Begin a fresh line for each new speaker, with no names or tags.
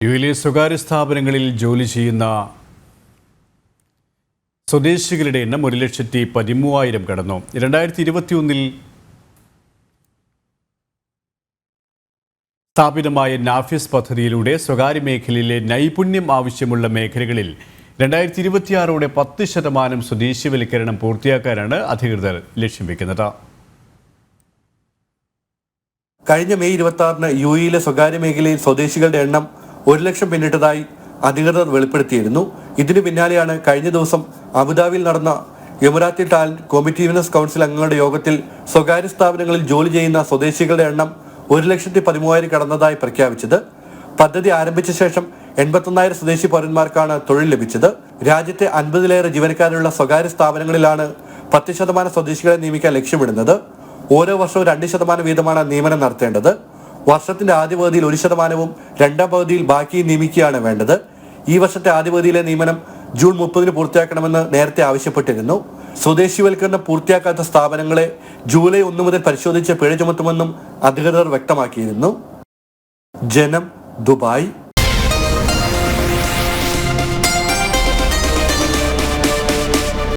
യുഎയിലെ സ്വകാര്യ സ്ഥാപനങ്ങളിൽ ജോലി ചെയ്യുന്ന സ്വദേശികളുടെ എണ്ണം 1,13,000 കടന്നു. 2021 സ്ഥാപിതമായ നാഫിസ് പദ്ധതിയിലൂടെ സ്വകാര്യ മേഖലയിലെ നൈപുണ്യം ആവശ്യമുള്ള മേഖലകളിൽ 2026 10% സ്വദേശിവൽക്കരണം പൂർത്തിയാക്കാനാണ് അധികൃതർ ലക്ഷ്യം വെക്കുന്നത്.
കഴിഞ്ഞ മെയ് 26-ന് യുഎയിലെ സ്വകാര്യ മേഖലയിൽ സ്വദേശികളുടെ എണ്ണം 1 ലക്ഷം പിന്നിട്ടതായി അധികൃതർ വെളിപ്പെടുത്തിയിരുന്നു. ഇതിനു പിന്നാലെയാണ് കഴിഞ്ഞ ദിവസം അബുദാബിയിൽ നടന്ന എമിറാത്തി ടാലന്റ് കോമ്പറ്റീവ്നെസ് കൗൺസിൽ അംഗങ്ങളുടെ യോഗത്തിൽ സ്വകാര്യ സ്ഥാപനങ്ങളിൽ ജോലി ചെയ്യുന്ന സ്വദേശികളുടെ എണ്ണം 1,13,000 കടന്നതായി പ്രഖ്യാപിച്ചത്. പദ്ധതി ആരംഭിച്ച ശേഷം 81,000 സ്വദേശി പൗരന്മാർക്കാണ് തൊഴിൽ ലഭിച്ചത്. രാജ്യത്തെ 50-ലേറെ ജീവനക്കാരുള്ള സ്വകാര്യ സ്ഥാപനങ്ങളിലാണ് 10% സ്വദേശികളെ നിയമിക്കാൻ ലക്ഷ്യമിടുന്നത്. ഓരോ വർഷവും 2% വീതമാണ് നിയമനം നടത്തേണ്ടത്. വർഷത്തിന്റെ ആദ്യ പകുതിയിൽ 1%വും രണ്ടാം പകുതിയിൽ ബാക്കിയും നിയമിക്കുകയാണ് വേണ്ടത്. ഈ വർഷത്തെ ആദ്യ പകുതിയിലെ നിയമനം ജൂൺ 30-ന് പൂർത്തിയാക്കണമെന്ന് നേരത്തെ ആവശ്യപ്പെട്ടിരുന്നു. സ്വദേശിവൽക്കരണം പൂർത്തിയാക്കാത്ത സ്ഥാപനങ്ങളെ ജൂലൈ 1 മുതൽ പരിശോധിച്ച് പിഴ ചുമത്തുമെന്നും അധികൃതർ വ്യക്തമാക്കിയിരുന്നു. ജനം, ദുബായ്.